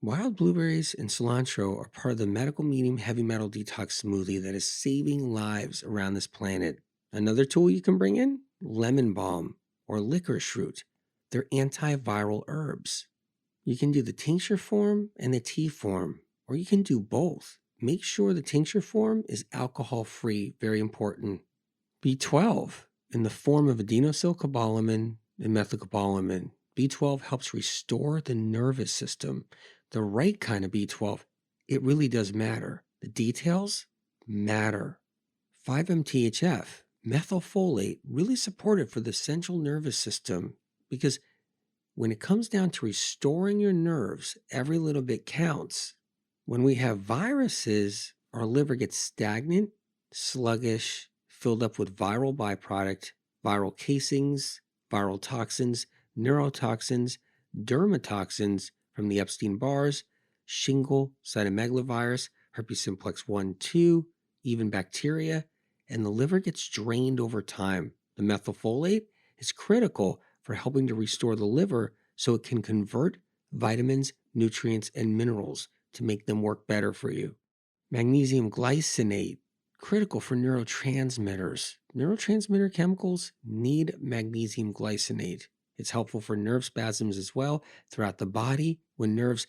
S1: Wild blueberries and cilantro are part of the medical medium heavy metal detox smoothie that is saving lives around this planet. Another tool you can bring in? Lemon balm or licorice root. They're antiviral herbs. You can do the tincture form and the tea form, or you can do both. Make sure the tincture form is alcohol-free, very important. B12 in the form of adenosylcobalamin and methylcobalamin. B12 helps restore the nervous system. The right kind of B12, it really does matter. The details matter. 5-MTHF, methylfolate, really supportive for the central nervous system because when it comes down to restoring your nerves, every little bit counts. When we have viruses, our liver gets stagnant, sluggish, filled up with viral byproduct, viral casings, viral toxins, neurotoxins, dermatoxins from the Epstein bars, shingle, cytomegalovirus, herpes simplex 1, 2, even bacteria, and the liver gets drained over time. The methylfolate is critical for helping to restore the liver so it can convert vitamins, nutrients, and minerals to make them work better for you. Magnesium glycinate, critical for neurotransmitters. Neurotransmitter chemicals need magnesium glycinate. It's helpful for nerve spasms as well throughout the body when nerves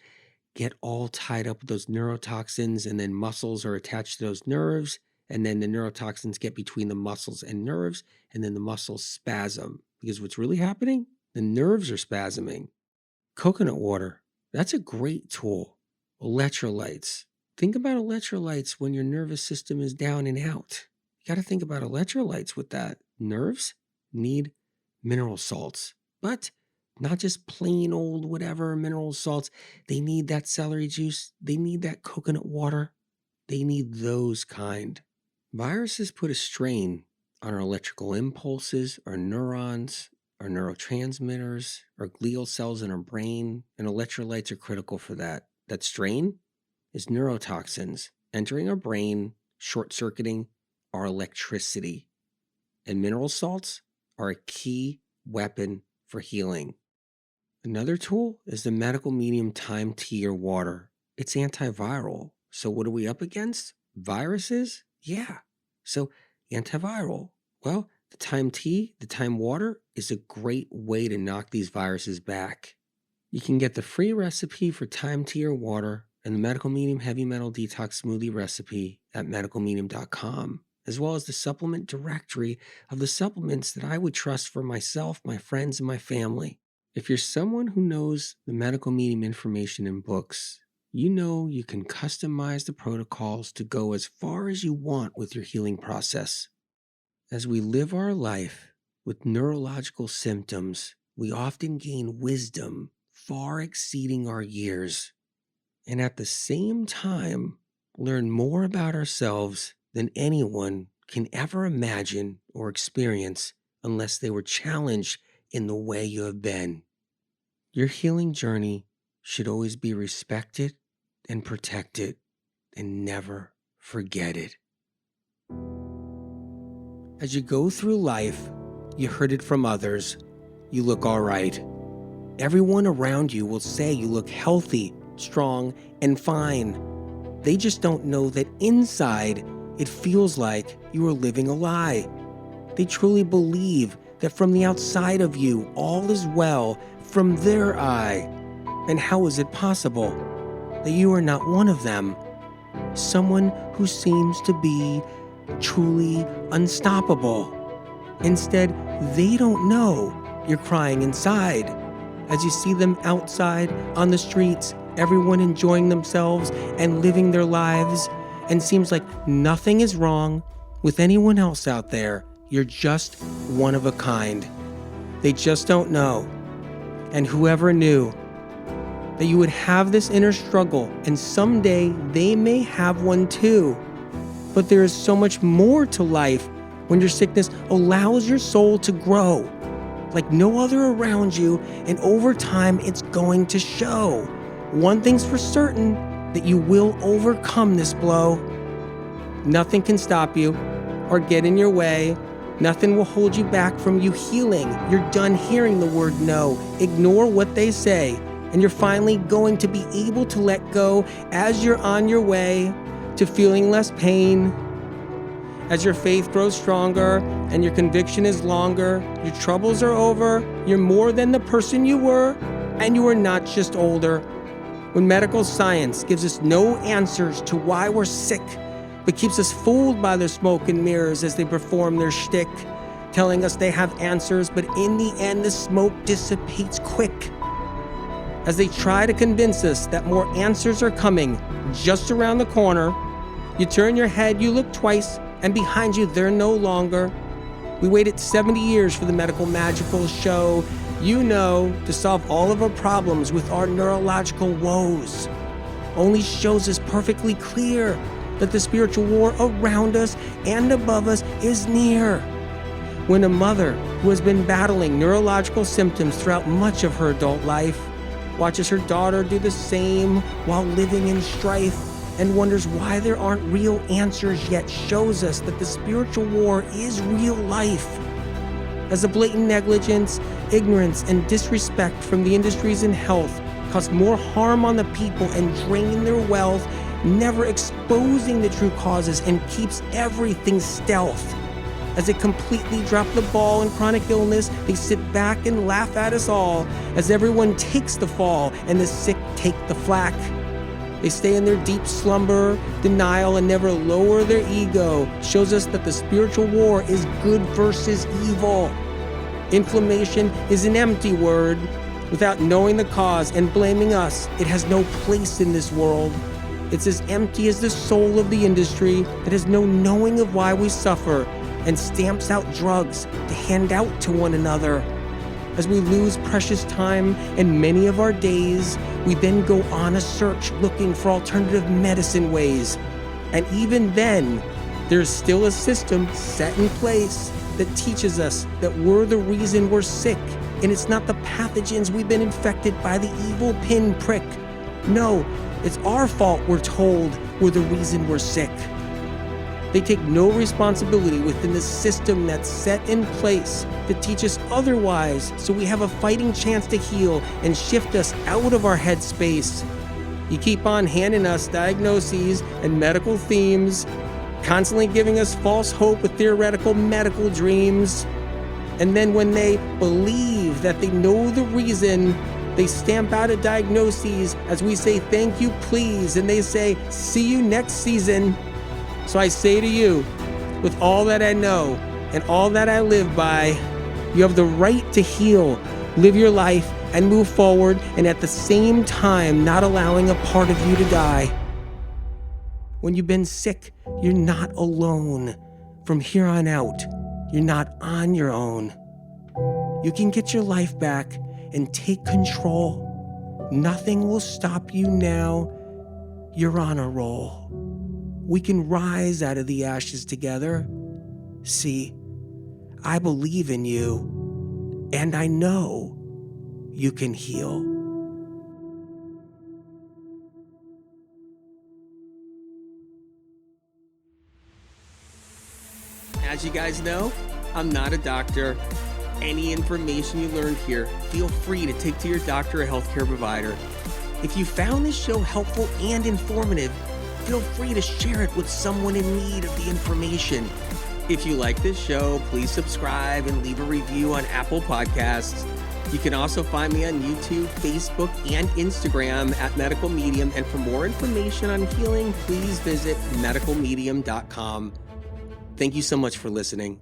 S1: get all tied up with those neurotoxins and then muscles are attached to those nerves and then the neurotoxins get between the muscles and nerves and then the muscles spasm. Because what's really happening? The nerves are spasming. Coconut water, that's a great tool. Electrolytes. Think about electrolytes when your nervous system is down and out. You got to think about electrolytes with that. Nerves need mineral salts, but not just plain old whatever mineral salts. They need that celery juice. They need that coconut water. They need those kind. Viruses put a strain on our electrical impulses, our neurons, our neurotransmitters, our glial cells in our brain, and electrolytes are critical for that. That strain is neurotoxins entering our brain, short-circuiting our electricity. And mineral salts are a key weapon for healing. Another tool is the medical medium thyme tea or water. It's antiviral. So what are we up against? Viruses? Yeah. So antiviral. Well, the thyme tea, the thyme water is a great way to knock these viruses back. You can get the free recipe for thyme tea or water and the medical medium heavy metal detox smoothie recipe at medicalmedium.com, as well as the supplement directory of the supplements that I would trust for myself, my friends, and my family. If you're someone who knows the medical medium information in books, you know you can customize the protocols to go as far as you want with your healing process. As we live our life with neurological symptoms, we often gain wisdom far exceeding our years, and at the same time, learn more about ourselves than anyone can ever imagine or experience unless they were challenged in the way you have been. Your healing journey should always be respected and protected, and never forget it. As you go through life, you heard it from others, you look all right. Everyone around you will say you look healthy, strong, and fine. They just don't know that inside, it feels like you are living a lie. They truly believe that from the outside of you, all is well from their eye. And how is it possible that you are not one of them? Someone who seems to be truly unstoppable. Instead, they don't know you're crying inside. As you see them outside on the streets, everyone enjoying themselves and living their lives, and seems like nothing is wrong with anyone else out there. You're just one of a kind. They just don't know. And whoever knew that you would have this inner struggle, and someday they may have one too. But there is so much more to life when your sickness allows your soul to grow like no other around you, and over time it's going to show. One thing's for certain, that you will overcome this blow. Nothing can stop you or get in your way. Nothing will hold you back from you healing. You're done hearing the word no. Ignore what they say, and you're finally going to be able to let go as you're on your way to feeling less pain. As your faith grows stronger and your conviction is longer, your troubles are over, You're more than the person you were, and you are not just older. When medical science gives us no answers to why we're sick, but keeps us fooled by their smoke and mirrors as they perform their shtick, telling us they have answers, but in the end the smoke dissipates quick. As they try to convince us that more answers are coming just around the corner, you turn your head, you look twice, and behind you they're no longer. We waited 70 years for the medical magical show, to solve all of our problems with our neurological woes. Only shows us perfectly clear that the spiritual war around us and above us is near. When a mother who has been battling neurological symptoms throughout much of her adult life watches her daughter do the same while living in strife and wonders why there aren't real answers yet, shows us that the spiritual war is real life. As the blatant negligence, ignorance, and disrespect from the industries in health cause more harm on the people and drain their wealth, never exposing the true causes and keeps everything stealth. As they completely drop the ball in chronic illness, they sit back and laugh at us all as everyone takes the fall and the sick take the flak. They stay in their deep slumber, denial, and never lower their ego, shows us that the spiritual war is good versus evil. Inflammation is an empty word. Without knowing the cause and blaming us, it has no place in this world. It's as empty as the soul of the industry that has no knowing of why we suffer and stamps out drugs to hand out to one another. As we lose precious time and many of our days, we then go on a search looking for alternative medicine ways. And even then, there's still a system set in place that teaches us that we're the reason we're sick, and it's not the pathogens we've been infected by the evil pinprick. No, it's our fault, we're told, we're the reason we're sick. They take no responsibility within the system that's set in place to teach us otherwise, so we have a fighting chance to heal and shift us out of our headspace. You keep on handing us diagnoses and medical themes, constantly giving us false hope with theoretical medical dreams. And then when they believe that they know the reason, they stamp out a diagnosis as we say thank you please, and they say see you next season. So I say to you, with all that I know and all that I live by, you have the right to heal, live your life, and move forward, and at the same time not allowing a part of you to die. When you've been sick, you're not alone. From here on out, you're not on your own. You can get your life back and take control. Nothing will stop you now. You're on a roll. We can rise out of the ashes together. See, I believe in you, and I know you can heal. As you guys know, I'm not a doctor. Any information you learned here, feel free to take to your doctor or healthcare provider. If you found this show helpful and informative, feel free to share it with someone in need of the information. If you like this show, please subscribe and leave a review on Apple Podcasts. You can also find me on YouTube, Facebook, and Instagram at Medical Medium. And for more information on healing, please visit medicalmedium.com. Thank you so much for listening.